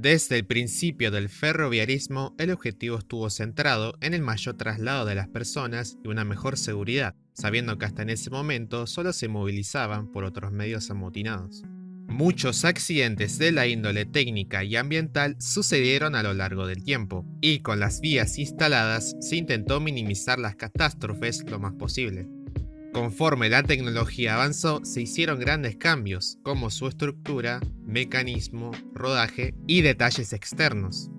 Desde el principio del ferroviarismo, el objetivo estuvo centrado en el mayor traslado de las personas y una mejor seguridad, sabiendo que hasta en ese momento solo se movilizaban por otros medios amotinados. Muchos accidentes de la índole técnica y ambiental sucedieron a lo largo del tiempo, y con las vías instaladas se intentó minimizar las catástrofes lo más posible. Conforme la tecnología avanzó, se hicieron grandes cambios, como su estructura, mecanismo, rodaje y detalles externos.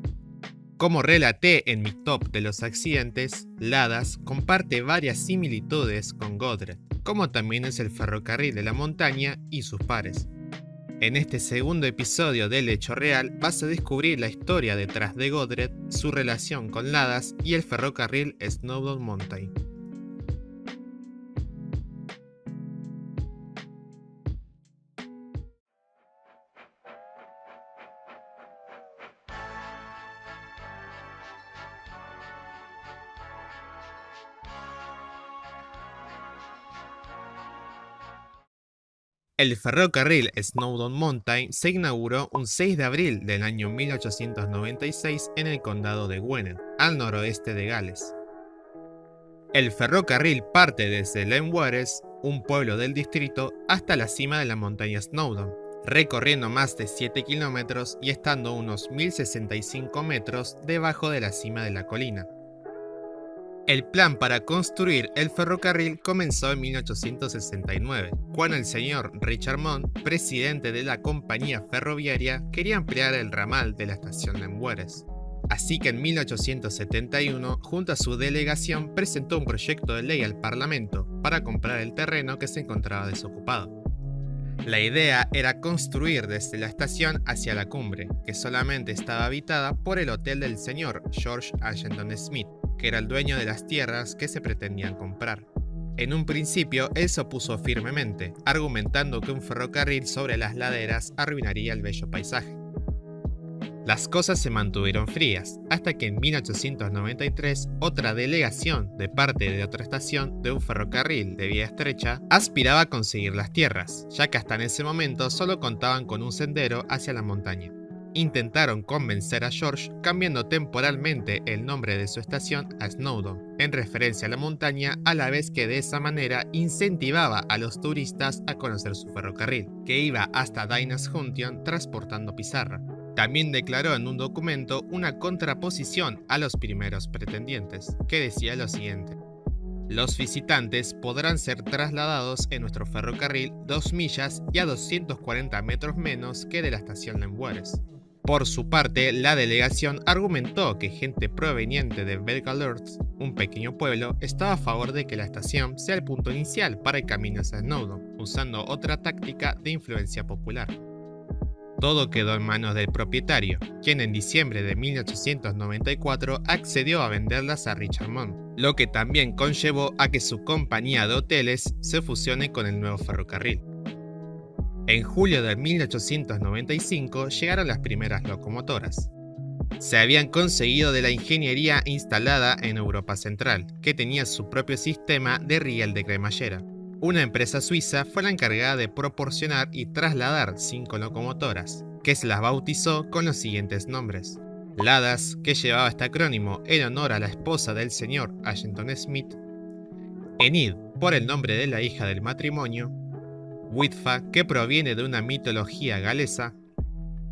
Como relaté en mi top de los accidentes, Ladas comparte varias similitudes con Godred, como también es el ferrocarril de la montaña y sus pares. En este segundo episodio del Hecho Real vas a descubrir la historia detrás de Godred, su relación con Ladas y el ferrocarril Snowdon Mountain. El ferrocarril Snowdon Mountain se inauguró un 6 de abril del año 1896 en el condado de Gwynedd, al noroeste de Gales. El ferrocarril parte desde Llanwrwes, un pueblo del distrito, hasta la cima de la montaña Snowdon, recorriendo más de 7 kilómetros y estando unos 1065 metros debajo de la cima de la colina. El plan para construir el ferrocarril comenzó en 1869, cuando el señor Richard Mond, presidente de la compañía ferroviaria, quería ampliar el ramal de la estación de Llanwrwes. Así que en 1871, junto a su delegación, presentó un proyecto de ley al Parlamento para comprar el terreno que se encontraba desocupado. La idea era construir desde la estación hacia la cumbre, que solamente estaba habitada por el hotel del señor George Ashton Smith, que era el dueño de las tierras que se pretendían comprar. En un principio, él se opuso firmemente, argumentando que un ferrocarril sobre las laderas arruinaría el bello paisaje. Las cosas se mantuvieron frías, hasta que en 1893 otra delegación de parte de otra estación de un ferrocarril de vía estrecha aspiraba a conseguir las tierras, ya que hasta en ese momento solo contaban con un sendero hacia la montaña. Intentaron convencer a George cambiando temporalmente el nombre de su estación a Snowdon, en referencia a la montaña, a la vez que de esa manera incentivaba a los turistas a conocer su ferrocarril, que iba hasta Dynas Junction transportando pizarra. También declaró en un documento una contraposición a los primeros pretendientes, que decía lo siguiente: los visitantes podrán ser trasladados en nuestro ferrocarril 2 millas y a 240 metros menos que de la estación Llanwrwes. Por su parte, la delegación argumentó que gente proveniente de Belgalurd, un pequeño pueblo, estaba a favor de que la estación sea el punto inicial para el camino hacia Snowdon, usando otra táctica de influencia popular. Todo quedó en manos del propietario, quien en diciembre de 1894 accedió a venderlas a Richard Mond, lo que también conllevó a que su compañía de hoteles se fusione con el nuevo ferrocarril. En julio de 1895 llegaron las primeras locomotoras. Se habían conseguido de la ingeniería instalada en Europa Central, que tenía su propio sistema de riel de cremallera. Una empresa suiza fue la encargada de proporcionar y trasladar 5 locomotoras, que se las bautizó con los siguientes nombres: Ladas, que llevaba este acrónimo en honor a la esposa del señor Ashton Smith; Enid, por el nombre de la hija del matrimonio; Witfa, que proviene de una mitología galesa;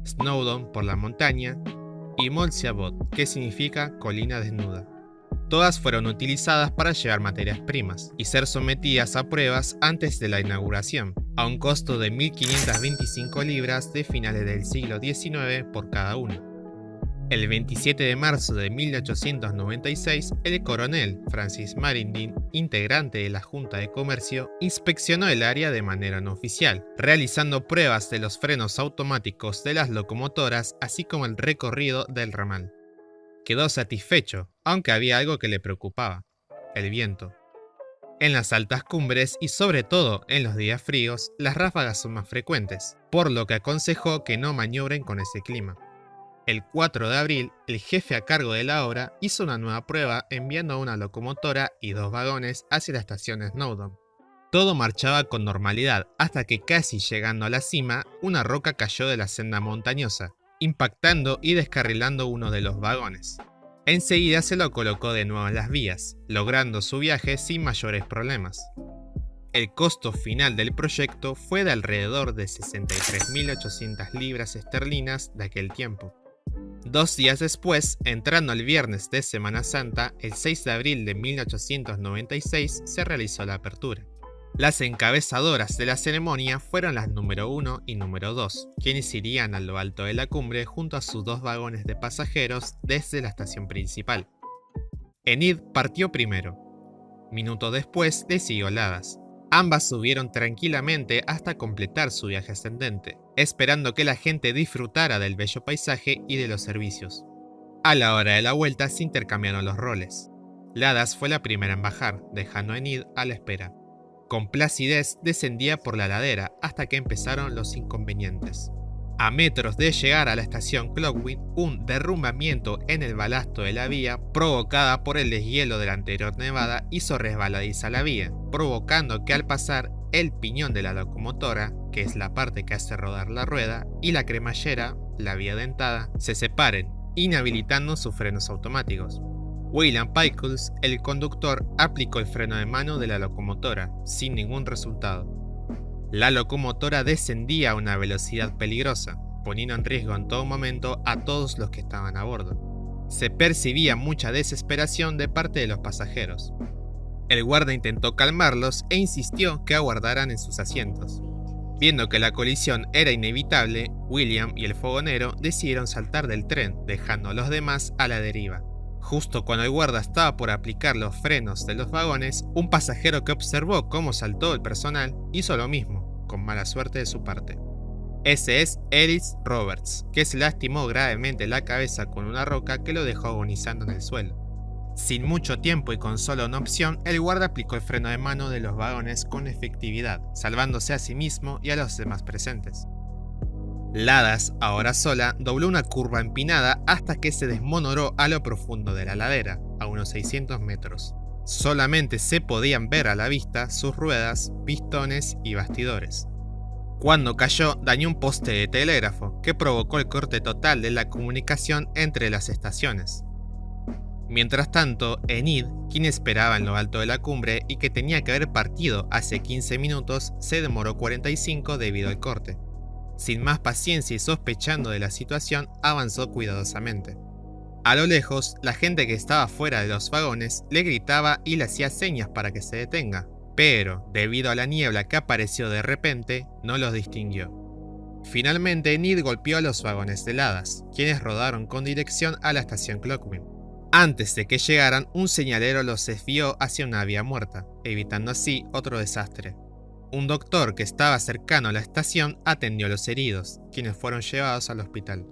Snowdon, por la montaña; y Molsiabod, que significa colina desnuda. Todas fueron utilizadas para llevar materias primas y ser sometidas a pruebas antes de la inauguración, a un costo de 1.525 libras de finales del siglo XIX por cada una. El 27 de marzo de 1896, el coronel Francis Marindin, integrante de la Junta de Comercio, inspeccionó el área de manera no oficial, realizando pruebas de los frenos automáticos de las locomotoras, así como el recorrido del ramal. Quedó satisfecho, aunque había algo que le preocupaba: el viento. En las altas cumbres y sobre todo en los días fríos, las ráfagas son más frecuentes, por lo que aconsejó que no maniobren con ese clima. El 4 de abril, el jefe a cargo de la obra hizo una nueva prueba enviando una locomotora y 2 vagones hacia la estación Snowdon. Todo marchaba con normalidad hasta que, casi llegando a la cima, una roca cayó de la senda montañosa impactando y descarrilando uno de los vagones. Enseguida se lo colocó de nuevo en las vías, logrando su viaje sin mayores problemas. El costo final del proyecto fue de alrededor de 63.800 libras esterlinas de aquel tiempo. 2 días después, entrando el viernes de Semana Santa, el 6 de abril de 1896 se realizó la apertura. Las encabezadoras de la ceremonia fueron las número 1 y número 2, quienes irían a lo alto de la cumbre junto a sus 2 vagones de pasajeros desde la estación principal. Enid partió primero. Minutos después le siguió Ladas. Ambas subieron tranquilamente hasta completar su viaje ascendente, esperando que la gente disfrutara del bello paisaje y de los servicios. A la hora de la vuelta se intercambiaron los roles. Ladas fue la primera en bajar, dejando a Enid a la espera. Con placidez descendía por la ladera hasta que empezaron los inconvenientes. A metros de llegar a la estación Clockwind, un derrumbamiento en el balasto de la vía provocada por el deshielo de la anterior nevada hizo resbaladiza la vía, provocando que al pasar el piñón de la locomotora, que es la parte que hace rodar la rueda, y la cremallera, la vía dentada, se separen, inhabilitando sus frenos automáticos. William Pickles, el conductor, aplicó el freno de mano de la locomotora, sin ningún resultado. La locomotora descendía a una velocidad peligrosa, poniendo en riesgo en todo momento a todos los que estaban a bordo. Se percibía mucha desesperación de parte de los pasajeros. El guarda intentó calmarlos e insistió que aguardaran en sus asientos. Viendo que la colisión era inevitable, William y el fogonero decidieron saltar del tren, dejando a los demás a la deriva. Justo cuando el guarda estaba por aplicar los frenos de los vagones, un pasajero que observó cómo saltó el personal hizo lo mismo, con mala suerte de su parte. Ese es Ellis Roberts, que se lastimó gravemente la cabeza con una roca que lo dejó agonizando en el suelo. Sin mucho tiempo y con solo una opción, el guarda aplicó el freno de mano de los vagones con efectividad, salvándose a sí mismo y a los demás presentes. Ladas, ahora sola, dobló una curva empinada hasta que se desmonoró a lo profundo de la ladera, a unos 600 metros. Solamente se podían ver a la vista sus ruedas, pistones y bastidores. Cuando cayó, dañó un poste de telégrafo, que provocó el corte total de la comunicación entre las estaciones. Mientras tanto, Enid, quien esperaba en lo alto de la cumbre y que tenía que haber partido hace 15 minutos, se demoró 45 debido al corte. Sin más paciencia y sospechando de la situación, avanzó cuidadosamente. A lo lejos, la gente que estaba fuera de los vagones le gritaba y le hacía señas para que se detenga, pero, debido a la niebla que apareció de repente, no los distinguió. Finalmente, Enid golpeó a los vagones de Ladas, quienes rodaron con dirección a la estación Clockwind. Antes de que llegaran, un señalero los desvió hacia una vía muerta, evitando así otro desastre. Un doctor que estaba cercano a la estación atendió a los heridos, quienes fueron llevados al hospital.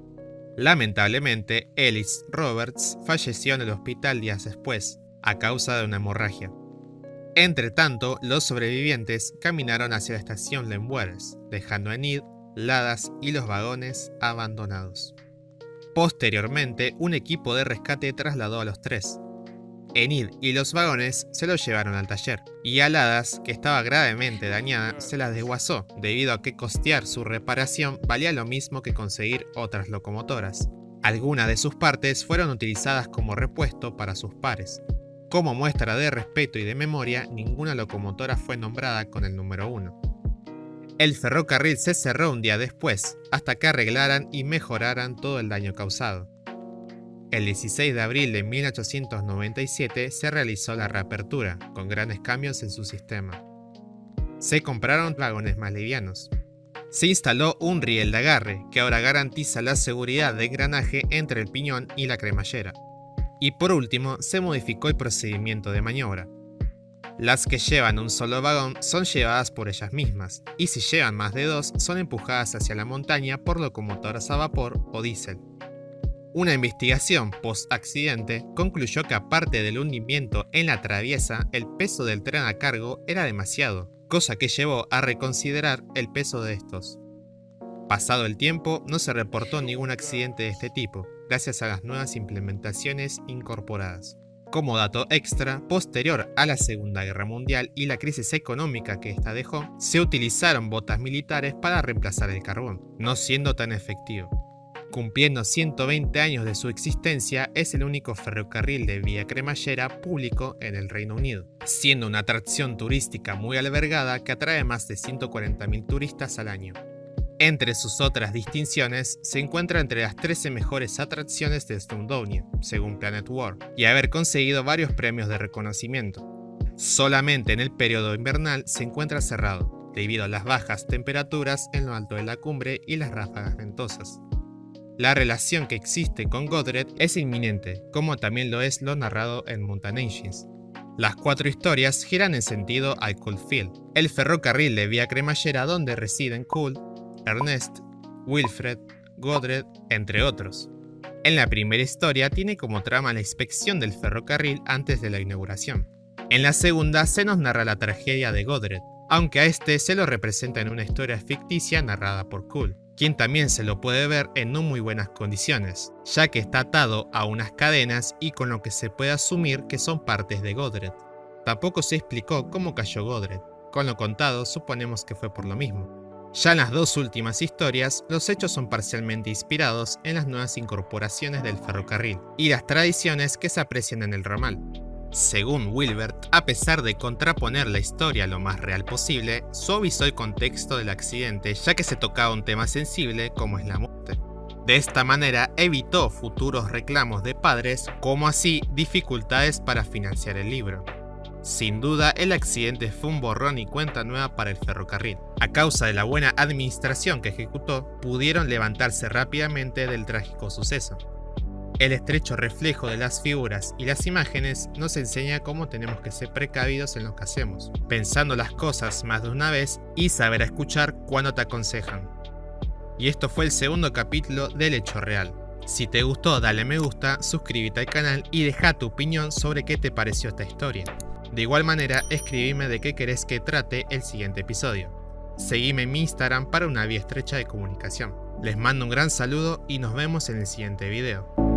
Lamentablemente, Ellis Roberts falleció en el hospital días después, a causa de una hemorragia. Entretanto, los sobrevivientes caminaron hacia la estación Lemueres, dejando a Enid, Ladas y los vagones abandonados. Posteriormente, un equipo de rescate trasladó a los 3. Enid y los vagones se los llevaron al taller, y a Ladas, que estaba gravemente dañada, se las desguazó, debido a que costear su reparación valía lo mismo que conseguir otras locomotoras. Algunas de sus partes fueron utilizadas como repuesto para sus pares. Como muestra de respeto y de memoria, ninguna locomotora fue nombrada con el número 1. El ferrocarril se cerró un día después, hasta que arreglaran y mejoraran todo el daño causado. El 16 de abril de 1897 se realizó la reapertura, con grandes cambios en su sistema. Se compraron vagones más livianos. Se instaló un riel de agarre, que ahora garantiza la seguridad de engranaje entre el piñón y la cremallera. Y por último, se modificó el procedimiento de maniobra. Las que llevan un solo vagón son llevadas por ellas mismas, y si llevan más de 2 son empujadas hacia la montaña por locomotoras a vapor o diésel. Una investigación post-accidente concluyó que aparte del hundimiento en la traviesa, el peso del tren a cargo era demasiado, cosa que llevó a reconsiderar el peso de estos. Pasado el tiempo, no se reportó ningún accidente de este tipo, gracias a las nuevas implementaciones incorporadas. Como dato extra, posterior a la Segunda Guerra Mundial y la crisis económica que esta dejó, se utilizaron botas militares para reemplazar el carbón, no siendo tan efectivo. Cumpliendo 120 años de su existencia, es el único ferrocarril de vía cremallera público en el Reino Unido, siendo una atracción turística muy albergada que atrae más de 140.000 turistas al año. Entre sus otras distinciones, se encuentra entre las 13 mejores atracciones de Snowdonia, según Planet World, y haber conseguido varios premios de reconocimiento. Solamente en el periodo invernal se encuentra cerrado, debido a las bajas temperaturas en lo alto de la cumbre y las ráfagas ventosas. La relación que existe con Godred es inminente, como también lo es lo narrado en Mountain Engines. Las 4 historias giran en sentido al Coldfield, el ferrocarril de vía cremallera donde residen Cool, Ernest, Wilfred, Godred, entre otros. En la primera historia tiene como trama la inspección del ferrocarril antes de la inauguración. En la segunda se nos narra la tragedia de Godred, aunque a este se lo representa en una historia ficticia narrada por Cool, quien también se lo puede ver en no muy buenas condiciones, ya que está atado a unas cadenas y con lo que se puede asumir que son partes de Godred. Tampoco se explicó cómo cayó Godred, con lo contado suponemos que fue por lo mismo. Ya en las 2 últimas historias, los hechos son parcialmente inspirados en las nuevas incorporaciones del ferrocarril y las tradiciones que se aprecian en el ramal. Según Wilbert, a pesar de contraponer la historia lo más real posible, suavizó el contexto del accidente ya que se tocaba un tema sensible como es la muerte. De esta manera evitó futuros reclamos de padres, como así dificultades para financiar el libro. Sin duda, el accidente fue un borrón y cuenta nueva para el ferrocarril. A causa de la buena administración que ejecutó, pudieron levantarse rápidamente del trágico suceso. El estrecho reflejo de las figuras y las imágenes nos enseña cómo tenemos que ser precavidos en lo que hacemos, pensando las cosas más de una vez y saber escuchar cuando te aconsejan. Y esto fue el segundo capítulo del Hecho Real. Si te gustó, dale me gusta, suscríbete al canal y deja tu opinión sobre qué te pareció esta historia. De igual manera, escribime de qué querés que trate el siguiente episodio. Seguime en mi Instagram para una vía estrecha de comunicación. Les mando un gran saludo y nos vemos en el siguiente video.